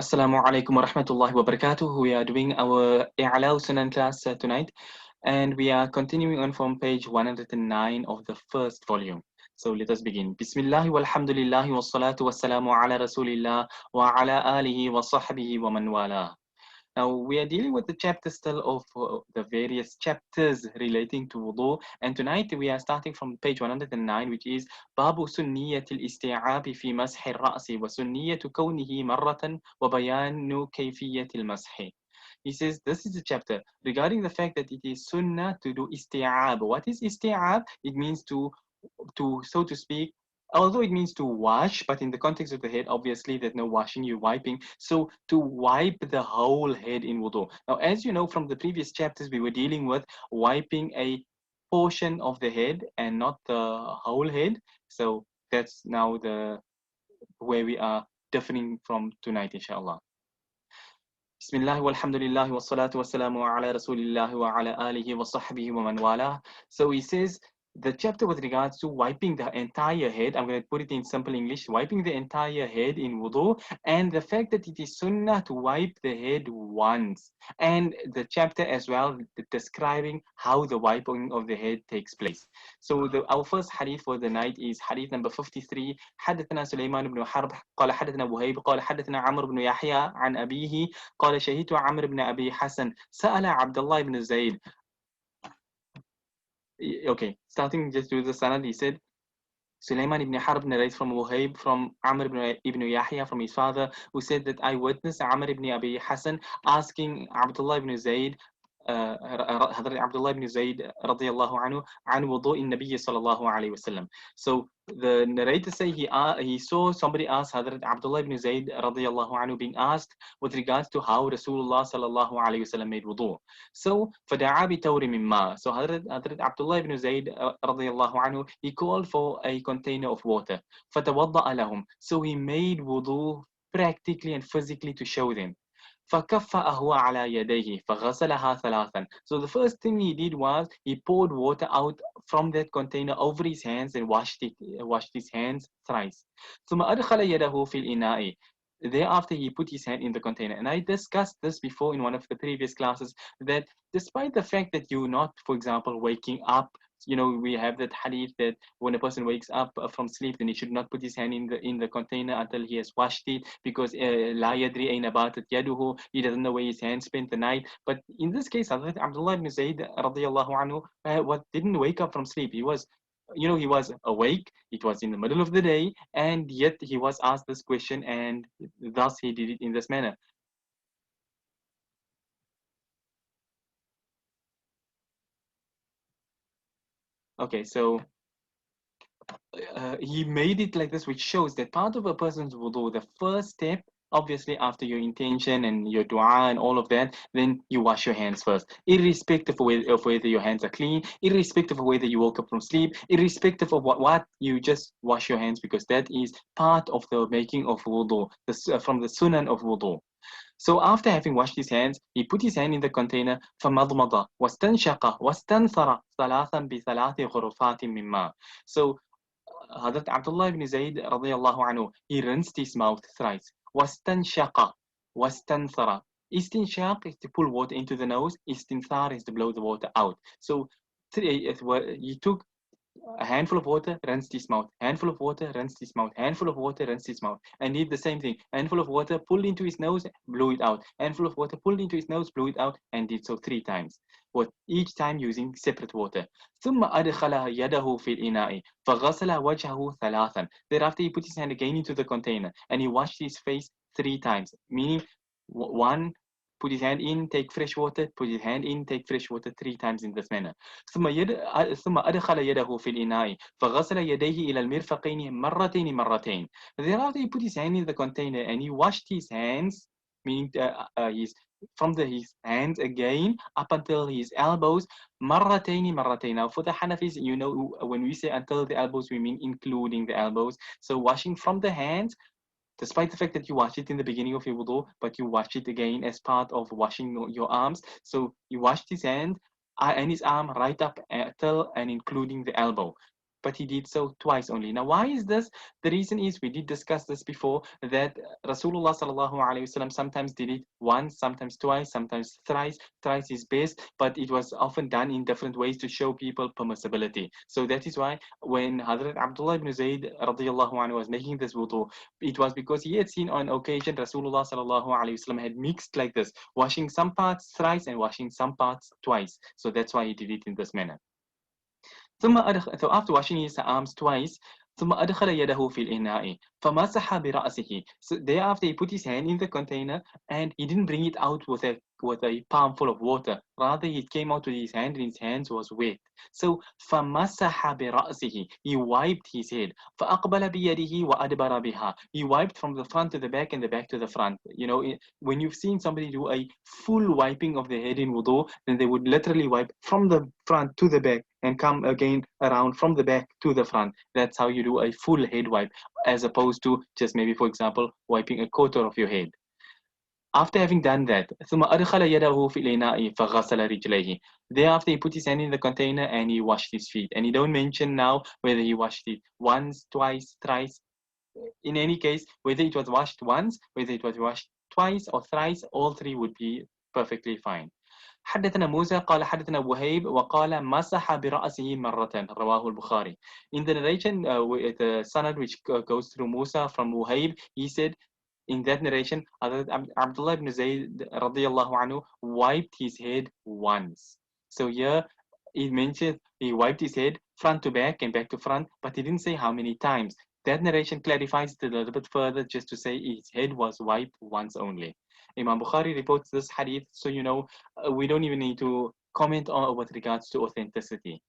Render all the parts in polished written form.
Assalamu alaikum wa rahmatullahi wa barakatuh. We are doing our Us Sunan class tonight, and we are continuing on from page 109 of the first volume. So let us begin. Bismillahi walhamdulillahi wa salatu wa salamu ala rasulillah wa ala alihi wa sahbihi wa man wala. Now, we are dealing with the chapter still of the various chapters relating to wudu. And tonight we are starting from page 109, which is Babu Sunniyatil Isti'abi fi Mashi Ra'si wa Sunniyatu Kawnihi Marratan wa Bayanu Kayfiyatil Mashi. He says this is a chapter regarding the fact that it is sunnah to do isti'ab. What is isti'ab? It means to so to speak, although it means to wash, but in the context of the head, obviously there's no washing, you're wiping. So to wipe the whole head in wudu. Now, as you know from the previous chapters, we were dealing with wiping a portion of the head and not the whole head. So that's now the where we are differing from tonight, inshallah. Bismillah walhamdulillah wa salatu wa salamu ala rasulillah wa ala alihi wa sahbihi wa man wala. So he says the chapter with regards to wiping the entire head, I'm going to put it in simple English, wiping the entire head in wudu, and the fact that it is sunnah to wipe the head once, and the chapter as well describing how the wiping of the head takes place. So our first hadith for the night is hadith number 53. حدثنا سليمان بن حرب قال حدثنا وهيب قال حدثنا عمرو بن يحيى عن أبيه قال شهدت عمرو بن أبي حسن سأل عبد الله بن زيد. Okay, starting just with the sanad, he said, Sulaiman ibn Harb narrates from Wahib, from Amr ibn Yahya, from his father, who said that I witnessed Amr ibn Abi Hassan asking Abdullah ibn Zayd, Hadrat Abdullah ibn Zayd radiyallahu anhu, an wudu'in Nabiy sallallahu alayhi wasallam. So the narrator say he saw somebody ask Hadrat Abdullah ibn Zayd radiyallahu anhu being asked with regards to how Rasulullah sallallahu alayhi wasallam made wudu. So فدعا بتور من ماء. So Hadrat Abdullah ibn Zayd radiyallahu anhu, he called for a container of water. فتوضأ لهم. So he made wudu practically and physically to show them. فكفأه على يديه فغسلها ثلاثا. So the first thing he did was he poured water out from that container over his hands and washed his hands thrice. ثم أدخل يده في الإناء. Thereafter, he put his hand in the container. And I discussed this before in one of the previous classes, that despite the fact that you're not, for example, waking up, you know, we have that hadith that when a person wakes up from sleep, then he should not put his hand in the container until he has washed it, because la yadri ayna batat yaduhu, he doesn't know where his hand spent the night. But in this case, Hazrat Abdullah ibn Zayd radiyallahu anhu didn't wake up from sleep. He was, you know, he was awake, it was in the middle of the day, and yet he was asked this question, and thus he did it in this manner. Okay, so he made it like this, which shows that part of a person's wudu, the first step, obviously after your intention and your dua and all of that, then you wash your hands first, irrespective of whether your hands are clean, irrespective of whether you woke up from sleep, irrespective of what you just wash your hands, because that is part of the making of wudu, from the sunan of wudu. So after having washed his hands, he put his hand in the container, فَمَضْمَضَ وَاسْتَنْشَقَ وَاسْتَنْثَرَ ثَلَاثًا بِثَلَاثِ غُرُفَاتٍ مِّن مَّاءٍ. So Hadrat Abdullah ibn Zayd radiyallahu anhu, he rinsed his mouth thrice. وَاسْتَنْشَقَ وَاسْتَنْثَرَ. Istinshaq is to pull water into the nose. Istinthar is to blow the water out. So he took a handful of water, rinsed his mouth, handful of water, rinsed his mouth, handful of water, rinsed his mouth, and did the same thing. Handful of water, pulled into his nose, blew it out. Handful of water, pulled into his nose, blew it out, and did so 3 times. But each time using separate water. ثم أدخل يده في الإناء فغسل وجهه ثلاثا. Thereafter he put his hand again into the container and he washed his face 3 times, meaning 1, put his hand in, take fresh water, put his hand in, take fresh water 3 times in this manner. ثم أدخل يده في الإناء فغسل يديه إلى المرفقين مرتين. Thereafter he put his hand in the container and he washed his hands, meaning his hands again up until his elbows, مرتين. Now for the Hanafis, you know, when we say until the elbows, we mean including the elbows. So washing from the hands, despite the fact that you wash it in the beginning of your wudu, but you wash it again as part of washing your arms. So you washed his hand and his arm right up till and including the elbow. but he did so twice only. Now, why is this? The reason is, we did discuss this before, that Rasulullah sallallahu alaihi wasallam sometimes did it once, sometimes twice, sometimes thrice. Thrice is best, but it was often done in different ways to show people permissibility. So that is why when Hazrat Abdullah ibn Zayd radiallahu anhu was making this wudu, it was because he had seen on occasion Rasulullah sallallahu alaihi wasallam had mixed like this, washing some parts thrice and washing some parts twice. So that's why he did it in this manner. So after washing his arms twice, ثم أدخل يده في الإناء فمسح برأسه. So thereafter he put his hand in the container and he didn't bring it out with a palm full of water. Rather, it came out with his hand and his hands was wet. So فمسح برأسه, he wiped his head. فأقبل بيده وأدبر بها. He wiped from the front to the back and the back to the front. You know, when you've seen somebody do a full wiping of the head in wudu, then they would literally wipe from the front to the back and come again around from the back to the front. That's how you do a full head wipe, as opposed to just maybe, for example, wiping a quarter of your head. After having done that, ثم أدخل يده في الإناء فغسل رجليه. Thereafter, he put his hand in the container and he washed his feet. And he don't mention now whether he washed it once, twice, thrice. In any case, whether it was washed once, whether it was washed twice or thrice, all three would be perfectly fine. حدثنا موسى قال حدثنا وهيب وقال مسح برأسه مرة رواه البخاري. In the narration, the sanad which goes through Musa from Wahib, he said, in that narration, Abdullah ibn Zayd radiallahu anhu wiped his head once. So here he mentioned he wiped his head front to back and back to front, but he didn't say how many times. That narration clarifies it a little bit further, just to say his head was wiped once only. Imam Bukhari reports this hadith, so you know we don't even need to comment on with regards to authenticity.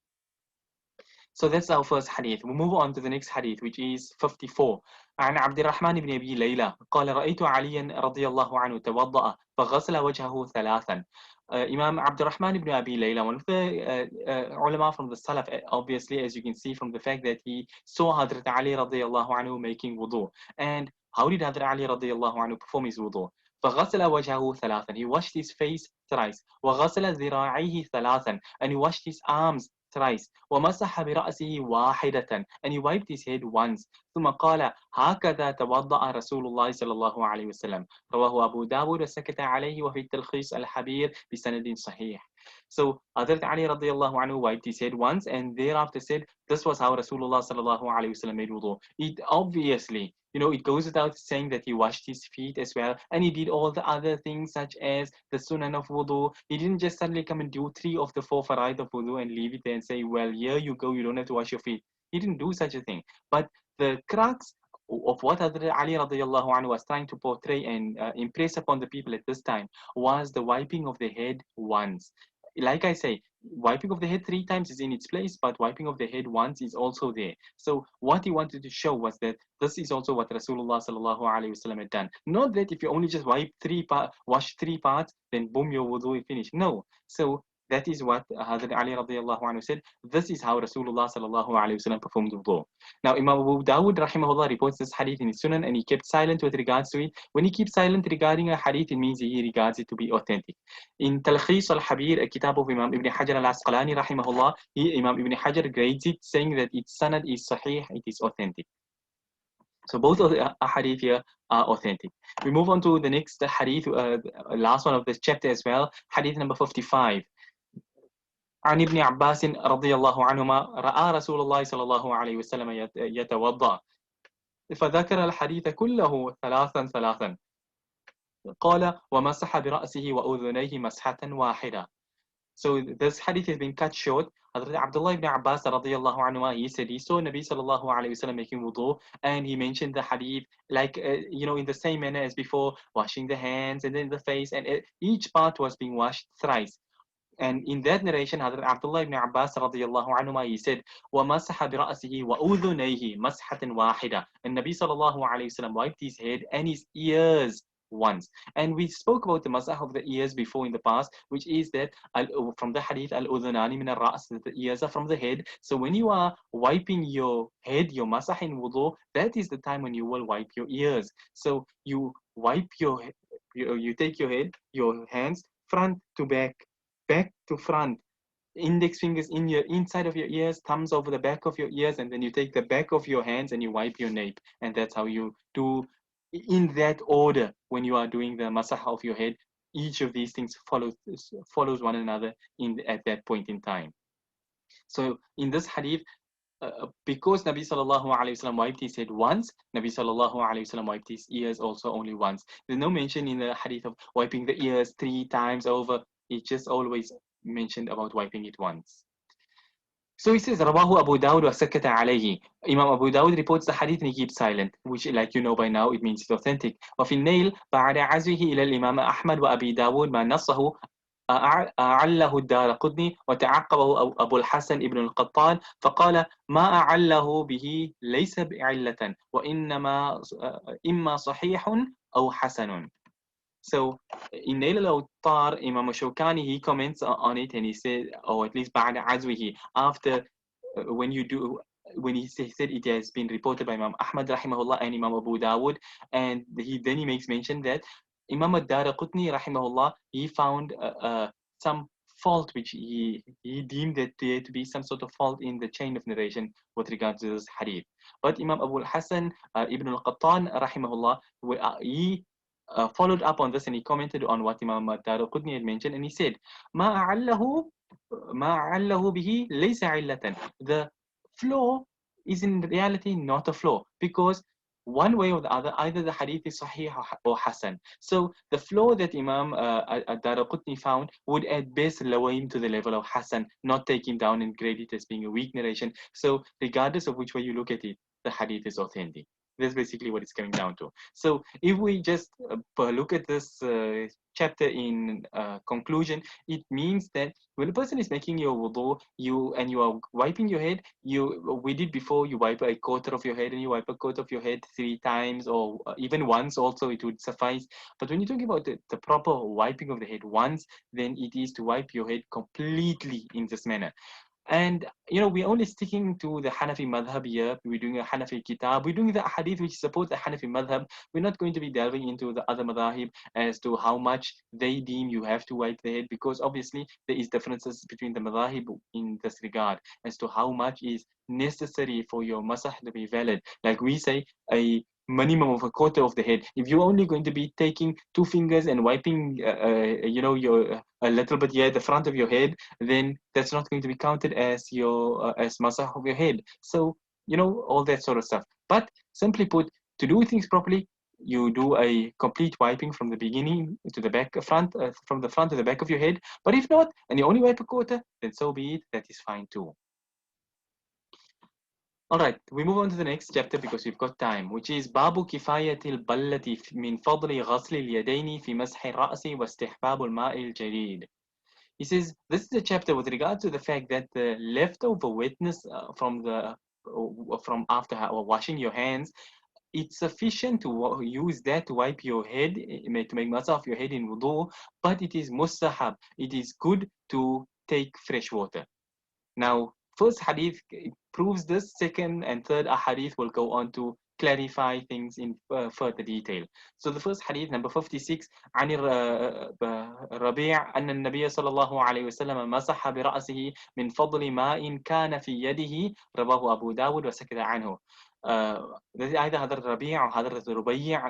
So that's our first hadith. We move on to the next hadith, which is 54. عن عبد الرحمن بن أبي ليلى قال رأيت عليا رضي الله عنه توضأ فغسل وجهه ثلاثا. Imam Abdul Rahman ibn Abi Layla, one of the ulama from the Salaf, obviously, as you can see from the fact that he saw Hadrat Ali radiallahu anhu making wudu. And how did Hadrat Ali radiallahu anhu perform his wudu? فغسل وجهه ثلاثا. He washed his face thrice. وغسل ذراعيه ثلاثا. And he washed his arms thrice. ومسح برأسه واحدة. And he wiped his head once. ثم قال هكذا توضأ رسول الله صلى الله عليه وسلم. رواه أبو داود وسكت عليه وفي التلخيص الحبير بسند صحيح. So Hazrat Ali radiallahu anhu wiped his head once and thereafter said, this was how Rasulullah sallallahu alayhi wasallam made wudu. It obviously, you know, it goes without saying that he washed his feet as well, and he did all the other things such as the Sunan of wudu. He didn't just suddenly come and do 3 of the 4 faraid of wudu and leave it there and say, well, here you go, you don't have to wash your feet. He didn't do such a thing. But the crux of what Hazrat Ali radiallahu anhu was trying to portray and impress upon the people at this time was the wiping of the head once. Like I say, wiping of the head 3 times is in its place, but wiping of the head once is also there. So what he wanted to show was that this is also what Rasulullah sallallahu alaihi wasallam had done. Not that if you only just wash 3 parts, then boom, your wudu is finished. No. So that is what Hazrat Ali radiallahu anhu said. This is how Rasulullah sallallahu alaihi wasallam performed wudu. Now Imam Abu Dawud rahimahullah reports this hadith in his Sunan, and he kept silent with regards to it. When he keeps silent regarding a hadith, it means he regards it to be authentic. In Talkhis al-Habir, a kitab of Imam Ibn Hajar al-Asqalani rahimahullah, Imam Ibn Hajar grades it, saying that its sanad is sahih, it is authentic. So both of the hadith here are authentic. We move on to the next hadith, last one of this chapter as well, hadith number 55. عن ابن عباس رضي الله عنهما رأى رسول الله صلى الله عليه وسلم يتوضأ فذكر الحديث كله ثلاثا قال ومسح برأسه وأذنيه مسحة واحدة. So this hadith has been cut short. Abdullah ibn Abbas radiallahu anhu, he said he saw Nabi sallallahu alayhi wasallam making wudu, and he mentioned the hadith like you know, in the same manner as before, washing the hands and then the face, and each part was being washed thrice. And in that narration, Hazrat Abdullah ibn Abbas radiallahu anhuma, he said, وَمَسَحَ بِرَأْسِهِ وَأُذُنَيْهِ مَسْحَةً وَاحِدًا. And Nabi sallallahu alayhi wasallam wiped his head and his ears once. And we spoke about the masah of the ears before in the past, which is that from the hadith, al-udhunani min al-ra's, that the ears are from the head. So when you are wiping your head, your masah in wudu, that is the time when you will wipe your ears. So you wipe you take your head, your hands, front to back, back to front, index fingers in your inside of your ears, thumbs over the back of your ears, and then you take the back of your hands and you wipe your nape, and that's how you do in that order when you are doing the masah of your head. Each of these things follows one another at that point in time. So in this hadith, because Nabi sallallahu alaihi wasallam wiped his head once, Nabi sallallahu alaihi wasallam wiped his ears also only once. There's no mention in the hadith of wiping the ears 3 times over. It's just always mentioned about wiping it once. So he says, Rawahu Abu Dawud wa sakata alayhi. Imam Abu Dawud reports the hadith and he keeps silent, which, like you know by now, it means it's authentic. وفي النيل بعد عزوه إلى الإمام أحمد وأبي داود ما نصه أعله الدار قطني وتعقبه أبو الحسن ابن القطان فقال ما أعله به ليس بعلة وإنما إما صحيح أو حسن. So in Nail al-Awtar, Imam Shawkani, he comments on it and he said, or at least بعد عزوه, after when he said it has been reported by Imam Ahmad rahimahullah and Imam Abu Dawud, and then he makes mention that Imam ad-Daraqutni rahimahullah, he found some fault which he deemed that there to be some sort of fault in the chain of narration with regards to this hadith. But Imam Abu al-Hasan ibn al-Qattan rahimahullah, he followed up on this and he commented on what Imam ad-Daraqutni had mentioned, and he said, ما أعله به ليس علة. The flaw is in reality not a flaw, because one way or the other, either the hadith is sahih or hasan. So the flaw that Imam ad-Daraqutni found would at best lower him to the level of hasan, not take him down and grade it as being a weak narration. So regardless of which way you look at it, the hadith is authentic. That's basically what it's coming down to. So if we just look at this chapter in conclusion, it means that when a person is making your wudu, you are wiping your head, we did before, you wipe a quarter of your head and you wipe a quarter of your head 3 times, or even once also, it would suffice. But when you're talking about the proper wiping of the head once, then it is to wipe your head completely in this manner. And we're only sticking to the Hanafi madhab here. We're doing a Hanafi kitab. We're doing the hadith which supports the Hanafi madhab. We're not going to be delving into the other madhahib as to how much they deem you have to wipe the head, because obviously there is differences between the madhahib in this regard as to how much is necessary for your masah to be valid. Like we say, a minimum of a quarter of the head. If you're only going to be taking 2 fingers and wiping, your a little bit here at the front of your head, then that's not going to be counted as your as masah of your head. So all that sort of stuff. But simply put, to do things properly, you do a complete wiping from the beginning to the back, from the front to the back of your head. But if not, and you only wipe a quarter, then so be it. That is fine too. All right, we move on to the next chapter because we've got time, which is Babu Kifayatil Ballati min Fadli Ghasli al-Yadaini fi Mashi Ra'si wa Istihbab al-Ma'i al-Jadid. He says this is a chapter with regard to the fact that the leftover wetness from after washing your hands, it's sufficient to use that to wipe your head, to make masah of your head in wudu, but it is mustahab. It is good to take fresh water. Now, first hadith proves this. Second and third hadith will go on to clarify things in further detail. So the first hadith, number 56, عن الربيع أن النبي صلى الله عليه وسلم مسح برأسه من فضل ماء كان في يده رواه أبو داود وسكت عنه. Either Hadrat Rabi' or Hadrat Rubai'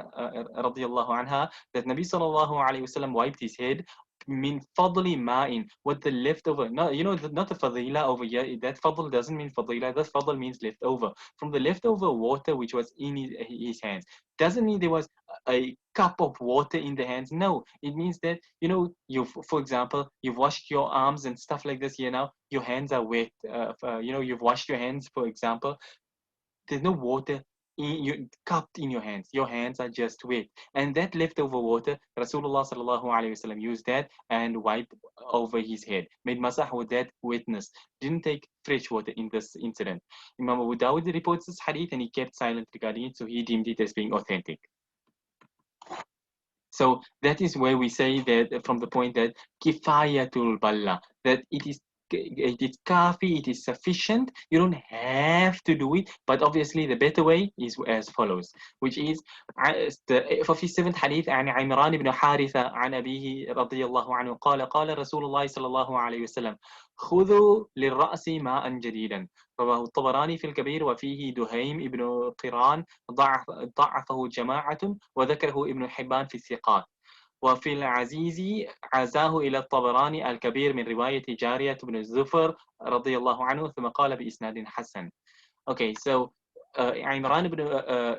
radiyallahu anha, that Nabi sallallahu alayhi wasallam wiped his head min fadli ma'in, with the leftover. No, not the fadila over here. That fadl doesn't mean fadila. That fadl means leftover. From the leftover water which was in his hands. Doesn't mean there was a cup of water in the hands. No, it means that, for example, you've washed your arms and stuff like this here now. Your hands are wet. You've washed your hands, for example. There's no water cupped in your hands. Your hands are just wet. And that leftover water, Rasulullah sallallahu alayhi wasallam used that and wiped over his head. Made masah with that wetness. Didn't take fresh water in this incident. Imam Abu Dawud reports this hadith and he kept silent regarding it, so he deemed it as being authentic. So that is where we say that from the point that kifayatul balla, that it is is kafi, it is sufficient. You don't have to do it, but obviously the better way is as follows, which is the 57th hadith عن عمران بن حارثة عن أبيه رضي الله عنه قال رسول الله صلى الله عليه وسلم خذوا للرأس ماء جديدا. رواه الطبراني في الكبير وفيه دهيم ابن قران ضعفه جماعة وذكره ابن حبان في الثقات. وفي العزيز عزاه إلى الطبراني الكبير من رواية جارية بن الزفر رضي الله عنه ثم قال بإسناد حسن. Okay, so Imran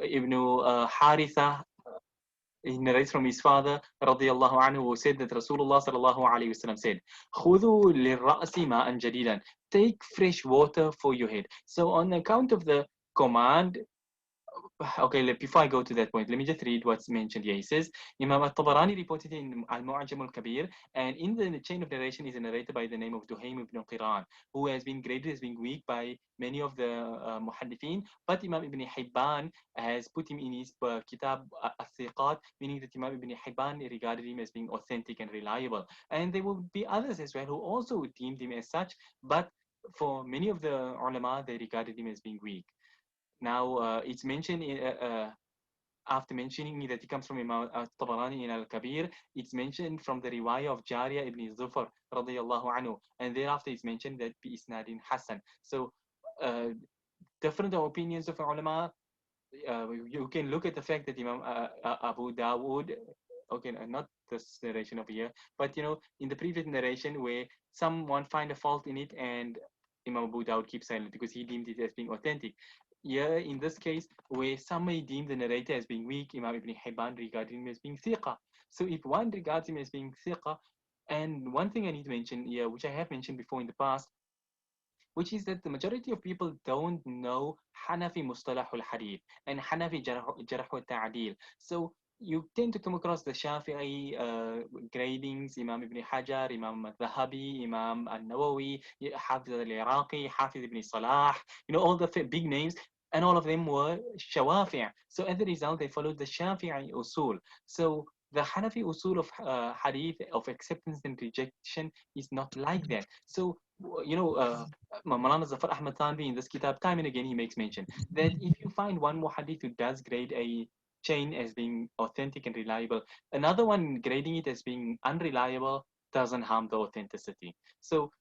ibn Haritha, he narrates from his father رضي الله عنه, who said that Rasulullah sallallahu alayhi wasallam said خذوا للرأس ماء جديدا, take fresh water for your head. So on account of the command, okay, before I go to that point, let me just read what's mentioned here. He says, Imam al-Tabarani reported in Al-Mu'ajam al-Kabir, and in the chain of narration is a narrator by the name of Duhaym ibn Qiran, who has been graded as being weak by many of the muhaddithin, but Imam ibn Hibban has put him in his kitab al-Thiqat, meaning that Imam ibn Hibban regarded him as being authentic and reliable. And there will be others as well who also deemed him as such, but for many of the ulama, they regarded him as being weak. Now, it's mentioned after mentioning that it comes from Imam al-Tabarani in Al-Kabir, it's mentioned from the riwayah of Jariyah ibn Zufar radiyallahu anhu, and thereafter it's mentioned that bi isnadin Hassan. So, different opinions of ulama. You can look at the fact that Imam Abu Dawood, okay, not this narration over here, but in the previous narration where someone find a fault in it and Imam Abu Dawud keeps silent because he deemed it as being authentic. Yeah, in this case, where some may deem the narrator as being weak, Imam Ibn Hibban regarded him as being thiqa. So if one regards him as being thiqa, and one thing I need to mention here, which I have mentioned before in the past, which is that the majority of people don't know Hanafi Mustalah al-Hadith and Hanafi Jarh al-Ta'adil. So you tend to come across the Shafi'i gradings, Imam Ibn Hajar, Imam al-Dhahabi, Imam al-Nawawi, Hafiz al-Iraqi, Hafiz ibn Salah, all the big names, and all of them were Shawafi'. So as a result, they followed the Shafi'i usul. So the Hanafi usul of hadith, of acceptance and rejection, is not like that. So, Maulana Zafar Ahmad Thanvi in this kitab, time and again, he makes mention that if you find one muhaddith who does grade a chain as being authentic and reliable, another one grading it as being unreliable doesn't harm the authenticity. So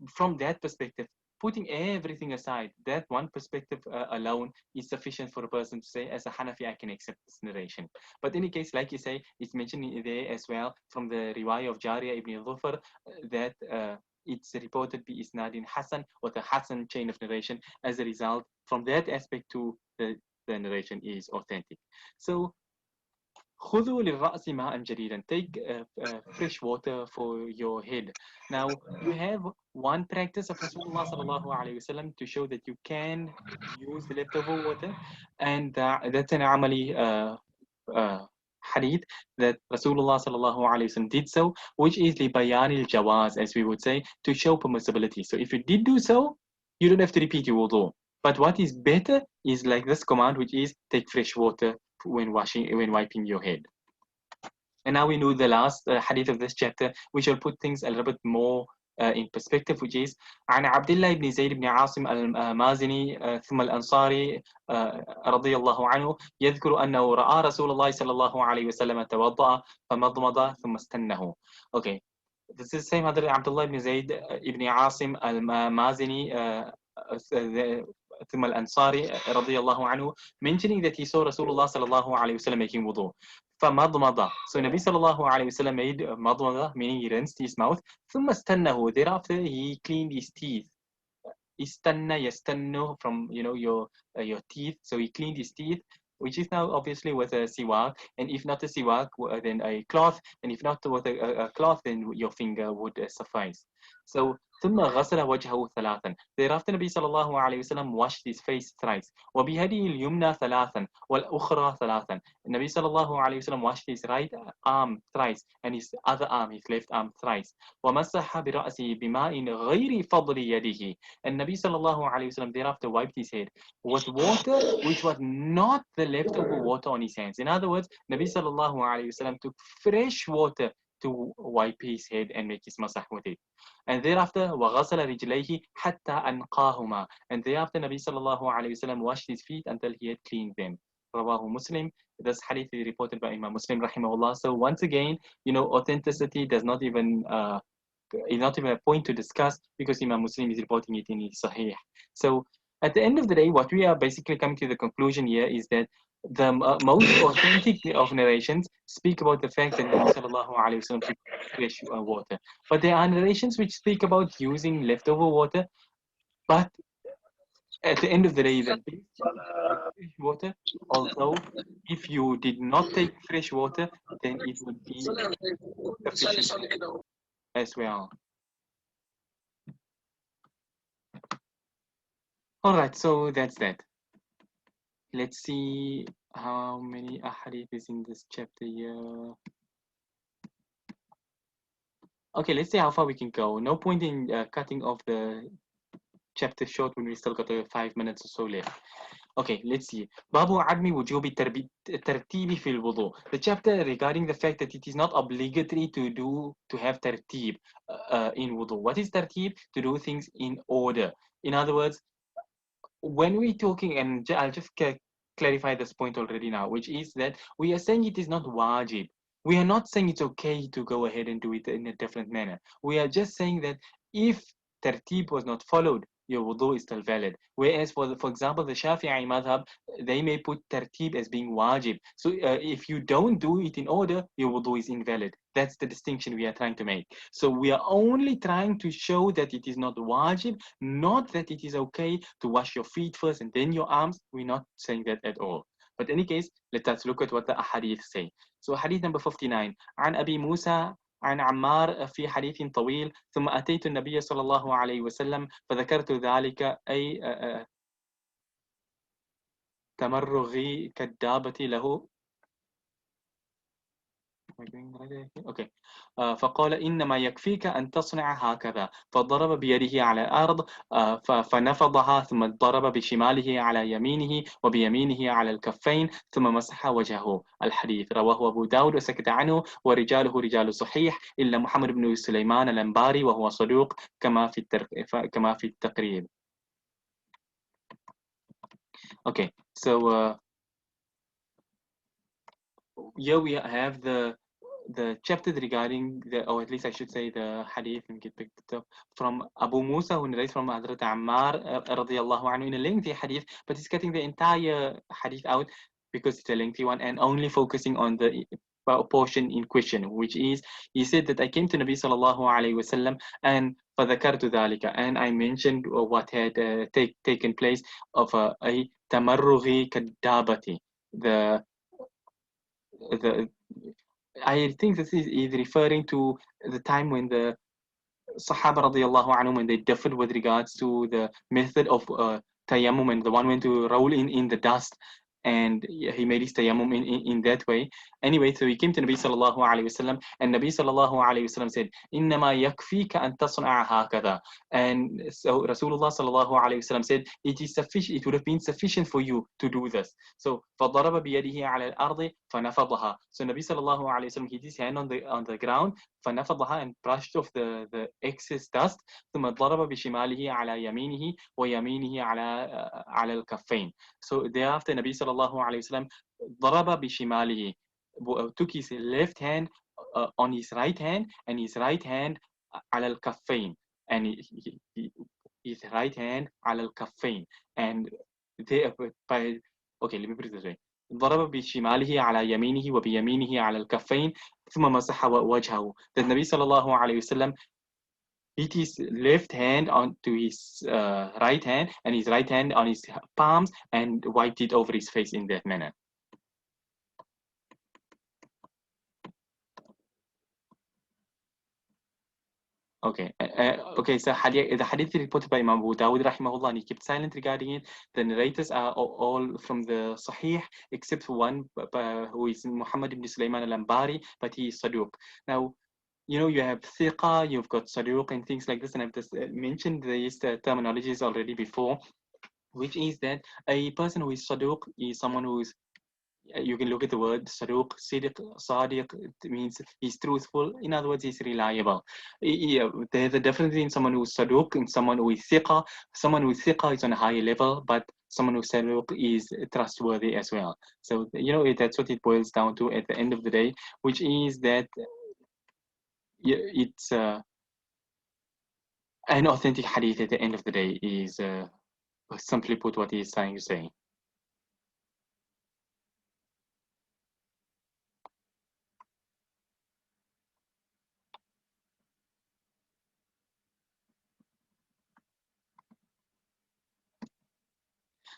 from that perspective, putting everything aside, that one perspective alone is sufficient for a person to say, as a Hanafi, I can accept this narration. But in any case, like you say, it's mentioned there as well from the riwayah of Jariyah ibn Dhufar that it's reported bi isnadin Hassan, or the Hassan chain of narration. As a result, from that aspect to the narration is authentic. So, خذوا للرأس ماء جديدا, take fresh water for your head. Now, you have one practice of Rasulullah sallallahu alaihi wasallam to show that you can use the leftover water, and that's an amali hadith that Rasulullah sallallahu alaihi wasallam did so, which is li bayanil jawaz, as we would say, to show permissibility. So if you did do so, you don't have to repeat your wudu. But what is better is like this command, which is take fresh water when wiping your head. And now we know the last hadith of this chapter, which will put things a little bit more in perspective, which is عن عبد الله بن زيد بن عاصم المازني ثم الأنصاري رضي الله عنه يذكر أنه رأى رسول الله صلى الله عليه وسلم توضأ فمضمض ثم استنه. Okay, this is the same Hadith Abdullah ibn Zayd ibn Asim al-Mazini ثم الأنصاري رضي الله عنه, mentioning that he saw Rasulullah صلى الله عليه وسلم making wudu. فمضمض. So Nabi sallallahu alayhi wasallam made madmada, meaning he rinsed his mouth. ثم استنه. Thereafter he cleaned his teeth. Istanna yastannu, from your teeth. So he cleaned his teeth, which is now obviously with a siwak, and if not a siwak, then a cloth, and if not with a cloth, then your finger would suffice. So ثم غسل وجهه ثلاثا. Thereafter Nabi sallallahu alayhi wasallam washed his face thrice. وبيده اليمنى ثلاثا والأخرى ثلاثا. Nabi sallallahu alayhi wasallam washed his right arm thrice and his other arm, his left arm, thrice. ومسح برأسه بماء غير فضل يده. And Nabi sallallahu alayhi wasallam thereafter wiped his head with water which was not the leftover water on his hands. In other words, Nabi sallallahu alayhi wasallam took fresh water to wipe his head and make his masah with it. And thereafter, وَغَسَلَ رِجْلَيْهِ حَتَّى أَنْقَاهُمَا. And thereafter, Nabi sallallahu alayhi wasallam washed his feet until he had cleaned them. Rawahu Muslim. This hadith is reported by Imam Muslim rahimahullah. So once again, authenticity does not even is not even a point to discuss, because Imam Muslim is reporting it in his Sahih. So at the end of the day, what we are basically coming to the conclusion here is that the most authentic of narrations speak about the fact that Nabi sallallahu alayhi wasallam took fresh water. But there are narrations which speak about using leftover water. But at the end of the day, the fresh water, although if you did not take fresh water, then it would be sufficient as well. All right, so that's that. Let's see how many ahadith is in this chapter here. Okay, let's see how far we can go. No point in cutting off the chapter short when we still got 5 minutes or so left. Okay, let's see. Babu admi wujubi tartibi fil wudu. The chapter regarding the fact that it is not obligatory to have tarteeb in wudu. What is tarteeb? To do things in order. In other words, when we're talking, and I'll just clarify this point already now, which is that we are saying it is not wajib. We are not saying it's okay to go ahead and do it in a different manner. We are just saying that if tarteeb was not followed, your wudu is still valid. Whereas for example, the Shafi'i madhab, they may put tarteeb as being wajib. So if you don't do it in order, your wudu is invalid. That's the distinction we are trying to make. So we are only trying to show that it is not wajib, not that it is okay to wash your feet first and then your arms. We're not saying that at all. But in any case, let us look at what the ahadith say. So hadith number 59. عن أبي موسى عن عمار في حديث طويل ثم أتيت النبي صلى الله عليه وسلم فذكرت ذلك أي تمرغي كالدابة له. Okay. فقال إنما يكفيك أن تصنع هكذا فضرب بيده على الأرض فنفضها ثم ضرب بشماله على يمينه وبيمينه على الكفين ثم مسح وجهه. الحديث رواه أبو داود وسكت عنه ورجاله رجال صحيح إلا محمد بن سليمان الأنباري وهو صدوق كما في التقريب. Okay, so here we have the chapter regarding or at least I should say the hadith, and get picked up from Abu Musa, who narrates from Hazrat Ammar radiyallahu anhu in a lengthy hadith, but he's cutting the entire hadith out because it's a lengthy one and only focusing on the portion in question, which is, he said that I came to Nabi sallallahu alayhi wasallam and فذكرت ذلك, and I mentioned what had taken place of a tamarrughi kadabati, the I think this is referring to the time when the Sahaba radiallahu anhum, when they differed with regards to the method of tayammum, and the one went to roll in the dust, and he made his tayammum in that way. Anyway, so he came to Nabi sallallahu alayhi wasallam, and Nabi sallallahu alayhi wasallam said, "Innama yakfika an tasna'a hakadha." And so Rasulullah sallallahu alayhi wasallam said, "It is sufficient. It would have been sufficient for you to do this." So فضرب بيده على الأرض فنفضها. So Nabi sallallahu alayhi wasallam hit his hand on the ground, فنفضها, and brushed off the excess dust. ثم ضرب بشماله على يمينه ويمينه على الكفين. So thereafter, Nabi sallallahu alayhi wasallam ضرب بشماله, took his left hand on his right hand, and his right hand على الكفين, and his right hand على الكفين, and by, okay, let me put it this way. ضرب بشماله على يمينه وبيمينه على الكفين ثم مسح وجهه. That Nabi sallallahu alayhi wasallam hit his left hand onto his right hand, and his right hand on his palms, and wiped it over his face in that manner. Okay, okay. So the hadith reported by Imam Abu Dawud rahimahullah, and he kept silent regarding it. The narrators are all from the Sahih, except for one who is Muhammad ibn Sulaiman al-Anbari, but he is Saduq. Now, you have thiqa, you've got saduq, and things like this, and I've just mentioned these terminologies already before, which is that a person who is saduq is someone who is you can look at the word saduq, siddiq, sadiq. It means he's truthful. In other words, he's reliable. Yeah, there's a difference in someone who's saduq and someone who is thiqa. Someone who is thiqa is on a higher level, but someone who's saduq is trustworthy as well. So, that's what it boils down to at the end of the day, which is that it's an authentic hadith at the end of the day is simply put what he's trying to say.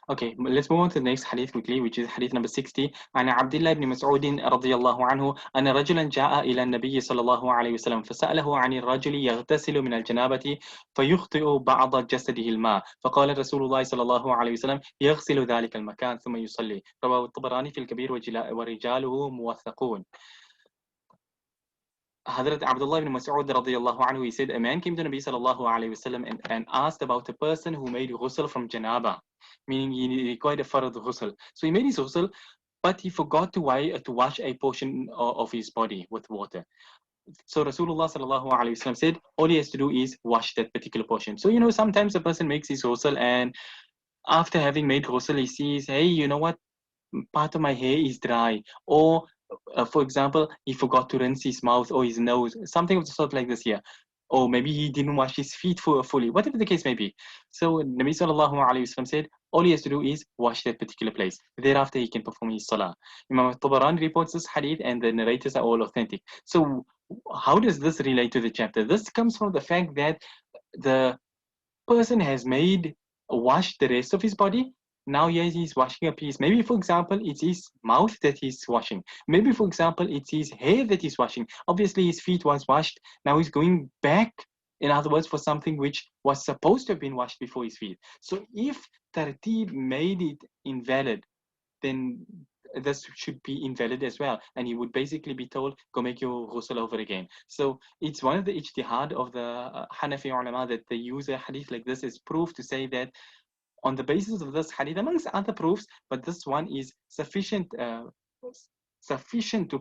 Okay, let's move on to the next hadith quickly, which is hadith number 60. عن عبد الله بن مسعود رضي الله عنه أن رجلا جاء إلى النبي صلى الله عليه وسلم فسأله عن الرجل يغتسل من الجنابة فيخطئ بعض جسده الماء فقال رسول الله صلى الله عليه وسلم يغسل ذلك المكان ثم يصلي. رواه الطبراني في الكبير ورجاله موثقون. Hazrat Abdullah ibn Mas'ud radiyallahu anhu, he said, a man came to Nabi sallallahu alayhi wasallam and asked about a person who made ghusl from janaba, meaning he required a farad ghusl. So he made his ghusl, but he forgot to wash a portion of his body with water. So Rasulullah sallallahu alayhi wasallam said, all he has to do is wash that particular portion. So, sometimes a person makes his ghusl and after having made ghusl, he sees, hey, you know what? Part of my hair is dry, or for example, he forgot to rinse his mouth or his nose, something of the sort like this here, or maybe he didn't wash his feet fully, whatever the case may be. So Nabi sallallahu alaihi wasallam said all he has to do is wash that particular place, thereafter he can perform his salah. Imam Tabarani reports this hadith and the narrators are all authentic. So how does this relate to the chapter? This comes from the fact that the person has washed the rest of his body. Now he's washing a piece. Maybe, for example, it's his mouth that he's washing. Maybe, for example, it's his hair that he's washing. Obviously, his feet was washed. Now he's going back, in other words, for something which was supposed to have been washed before his feet. So if Tarteeb made it invalid, then this should be invalid as well. And he would basically be told, go make your ghusl over again. So it's one of the ijtihad of the Hanafi ulama that they use a hadith like this as proof to say that on the basis of this hadith, amongst other proofs, but this one is sufficient to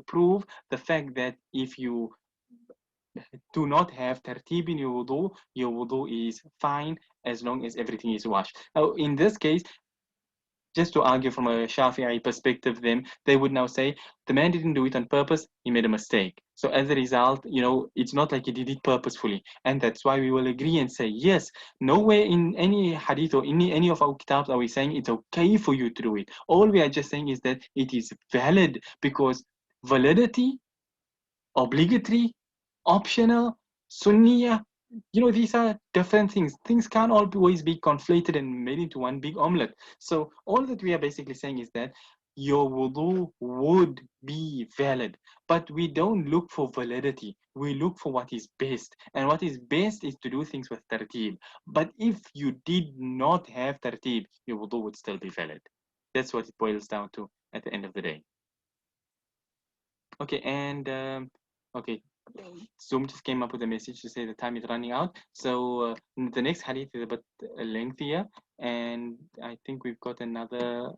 prove the fact that if you do not have tartib in your wudu is fine as long as everything is washed. Now, in this case, just to argue from a Shafi'i perspective, they would now say the man didn't do it on purpose, he made a mistake. So as a result, it's not like he did it purposefully. And that's why we will agree and say, yes, nowhere in any hadith or in any of our kitabs are we saying it's okay for you to do it. All we are just saying is that it is valid, because validity, obligatory, optional, sunniyah, these are different things. Things can't always be conflated and made into one big omelette. So all that we are basically saying is that your wudu would be valid, but we don't look for validity. We look for what is best. And what is best is to do things with tarteeb. But if you did not have tarteeb, your wudu would still be valid. That's what it boils down to at the end of the day. Okay, and okay. Zoom just came up with a message to say the time is running out. So the next hadith is a bit lengthier, and I think we've got another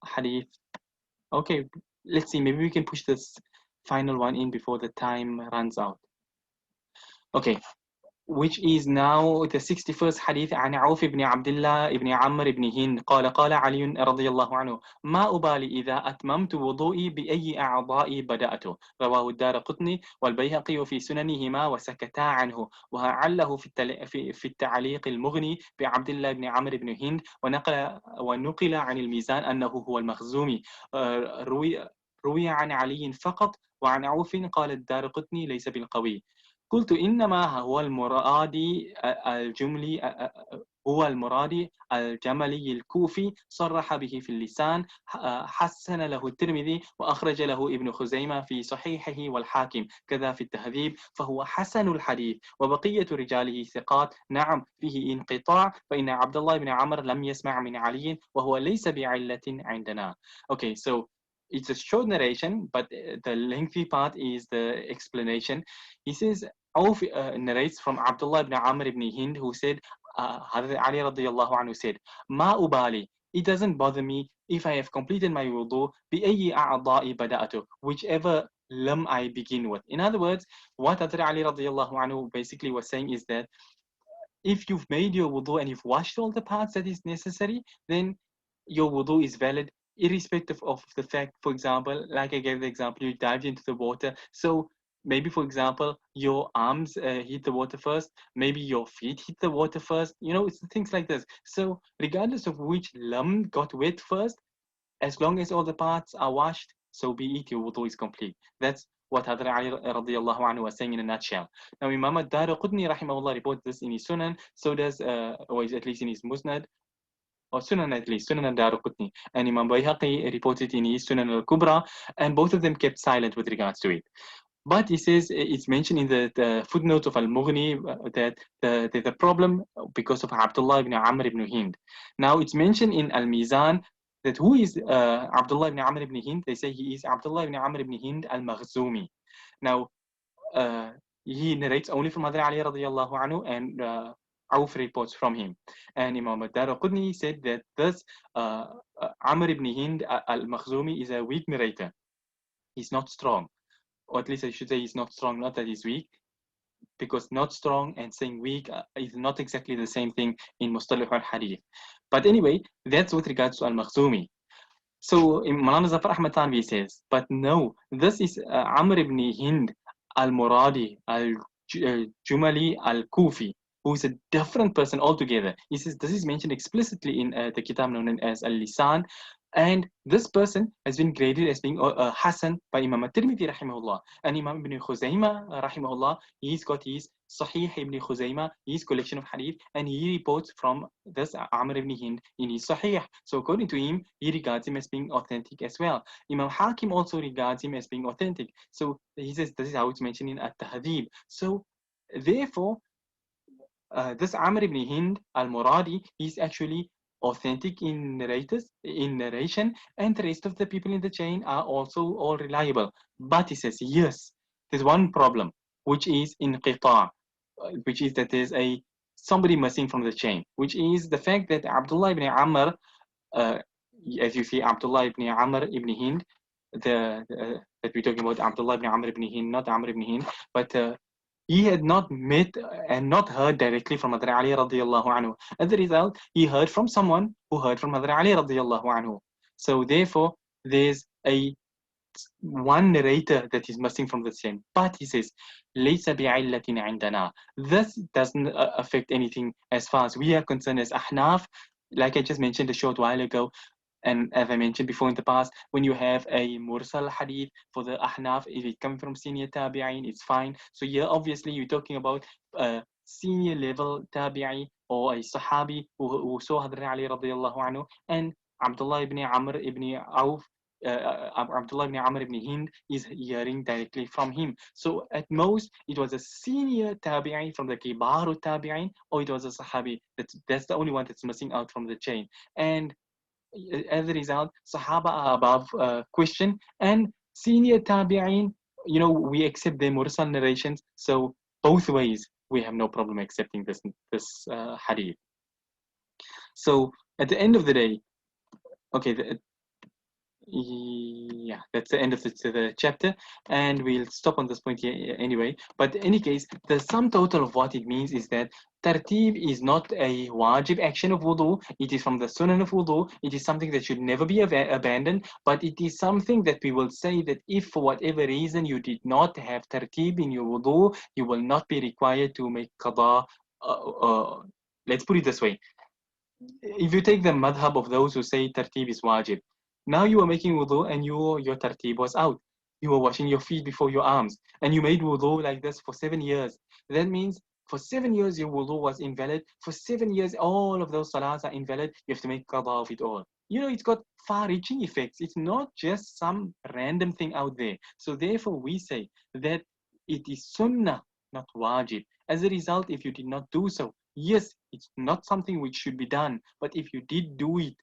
hadith. Okay, let's see. Maybe we can push this final one in before the time runs out. Okay. Which is now the 61st hadith عن عوف بن عبد الله بن عمرو بن هند قال قال علي رضي الله عنه ما أبالي إذا أتممت وضوئي بأي أعضاء بدأت. رواه الدارقطني والبيهقي في سننهما وسكتا عنه، وعله في التعليق المغني بعبد الله بن عمرو بن هند، ونقل عن الميزان أنه هو المخزومي. روي عن علي فقط، وعن عوف قال الدارقطني ليس بالقوي. قلت إنما هو المرادي الجملي الكوفي، صرح به في اللسان، حسن له الترمذي، وأخرج له ابن خزيمة في صحيحه والحاكم كذا في التهذيب، فهو حسن الحديث، وبقية رجاله ثقات. نعم فيه انقطاع، فإن عبد الله بن عمرو لم يسمع من علي، وهو ليس بعلة عندنا. Okay, so it's a short narration, but the lengthy part is the explanation. He says, Auf narrates from Abdullah ibn Amr ibn Hind, who said, Hazrat Ali radiyallahu anhu said, Ma ubali, it doesn't bother me if I have completed my wudu, بأي أعضاء بدأت, whichever limb I begin with. In other words, what Hazrat Ali radiallahu anhu basically was saying is that if you've made your wudu and you've washed all the parts that is necessary, then your wudu is valid, irrespective of the fact, for example, like I gave the example, you dived into the water. So maybe, for example, your arms hit the water first, maybe your feet hit the water first, it's things like this. So regardless of which limb got wet first, as long as all the parts are washed, so be it, your wudu is complete. That's what Hadra Ali radiallahu anhu was saying in a nutshell. Now, Imam ad-Daraqutni rahimahullah reports this in his Sunan, so does, or at least in his Musnad, or Sunan at least, Sunan ad-Daraqutni. And Imam Bayhaqi reports it in his Sunan al-Kubra, and both of them kept silent with regards to it. But he says it's mentioned in the footnote of Al-Mughni that the problem because of Abdullah ibn Amr ibn Hind. Now it's mentioned in Al-Mizan that who is Abdullah ibn Amr ibn Hind? They say he is Abdullah ibn Amr ibn Hind al-Makhzumi. Now he narrates only from Hadra Ali radiallahu anhu, and Auf reports from him. And Imam ad-Daraqutni said that this Amr ibn Hind al-Makhzumi is a weak narrator. He's not strong. Or at least I should say he's not strong, not that he's weak, because not strong and saying weak is not exactly the same thing in Mustalah al-Hadith. But anyway, that's with regards to al-Makhzumi. So Maulana Zafar Ahmad Tanvi says, but no, this is Amr ibn Hind al-Muradi al-Jumali al-Kufi, who is a different person altogether. He says this is mentioned explicitly in the kitab known as Al-Lisan, and this person has been graded as being Hasan by Imam at-Tirmidhi rahimahullah. And Imam ibn Khuzaymah rahimahullah, he's got his Sahih ibn Khuzaymah, his collection of hadith, and he reports from this Amr ibn Hind in his Sahih. So according to him, he regards him as being authentic as well. Imam Hakim also regards him as being authentic. So he says this is how it's mentioned in At-Tahdhib. So therefore, this Amr ibn Hind al-Muradi is actually authentic in narration, and the rest of the people in the chain are also all reliable. But he says, yes, there's one problem, which is inqita', which is that there's somebody missing from the chain, which is the fact that Abdullah ibn Amr, as you see, Abdullah ibn Amr ibn Hind, that we're talking about Abdullah ibn Amr ibn Hind, not Amr ibn Hind, but he had not met and not heard directly from Hadra Ali radiallahu anhu. As a result, he heard from someone who heard from Hadra Ali radiallahu anhu. So therefore, there's one narrator that is missing from the chain. But he says, لَيْسَ بِعِلَّةٍ عِنْدَنَا. This doesn't affect anything as far as we are concerned as Ahnaf. Like I just mentioned a short while ago, and as I mentioned before in the past, when you have a mursal hadith for the Ahnaf, if it comes from senior tabi'in, it's fine. So here, obviously, you're talking about a senior level tabi'i or a sahabi who saw Hadra Ali radiallahu anhu, and Abdullah ibn Amr ibn Auf, Abdullah ibn Amr ibn Hind is hearing directly from him. So at most, it was a senior tabi'i from the Kibaru tabi'in, or it was a sahabi. That's the only one that's missing out from the chain. And as a result, Sahaba are above question, and senior tabi'in, we accept their mursal narrations. So both ways, we have no problem accepting this hadith. So at the end of the day, okay, yeah, that's the end of the chapter, and we'll stop on this point here anyway. But in any case, the sum total of what it means is that Tarteeb is not a wajib action of wudu. It is from the Sunan of wudu. It is something that should never be abandoned, but it is something that we will say that if for whatever reason you did not have Tarteeb in your wudu, you will not be required to make qada. Let's put it this way. If you take the madhab of those who say Tarteeb is wajib, now you are making wudu and your Tarteeb was out. You were washing your feet before your arms, and you made wudu like this for 7 years. That means for 7 years your wudu was invalid. For 7 years, all of those salahs are invalid. You have to make qada of it all. It's got far-reaching effects. It's not just some random thing out there. So therefore, we say that it is sunnah, not wajib. As a result, if you did not do so, yes, it's not something which should be done. But if you did do it,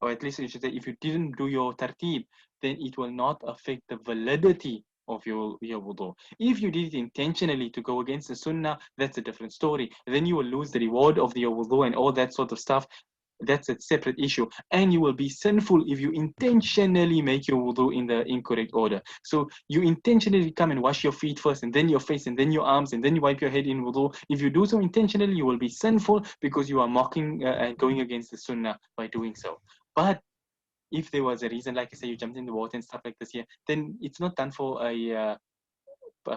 or at least I should say, if you didn't do your tarteeb, then it will not affect the validity of your wudu. If you did it intentionally to go against the sunnah, that's a different story. Then you will lose the reward of your wudu and all that sort of stuff. That's a separate issue. And you will be sinful if you intentionally make your wudu in the incorrect order. So you intentionally come and wash your feet first, and then your face, and then your arms, and then you wipe your head in wudu. If you do so intentionally, you will be sinful because you are mocking and going against the sunnah by doing so. But if there was a reason, like I say, you jumped in the water and stuff like this here, then it's not done for a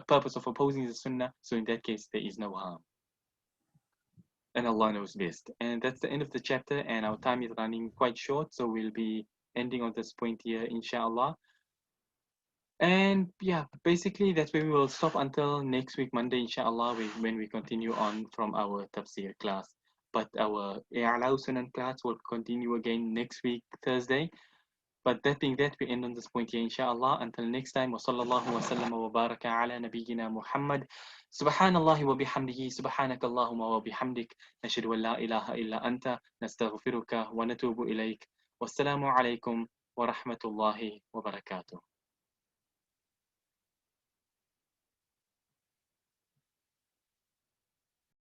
purpose of opposing the sunnah. So in that case, there is no harm. And Allah knows best. And that's the end of the chapter, and our time is running quite short, so we'll be ending on this point here, inshallah. And yeah, basically that's where we will stop until next week, Monday, inshallah, when we continue on from our tafsir class. But our Us Sunan class will continue again next week, Thursday. But that being that, we end on this point here, inshallah. Until next time, wa sallallahu wa sallam wa baraka ala nabiyyina Muhammad. Subhanallah wa bihamdihi, subhanaka Allahumma wa bihamdik, nashhadu an la ilaha illa anta, nastaghfiruka wa natubu ilayk. Wassalamu alaikum wa rahmatullahi wa barakatuh.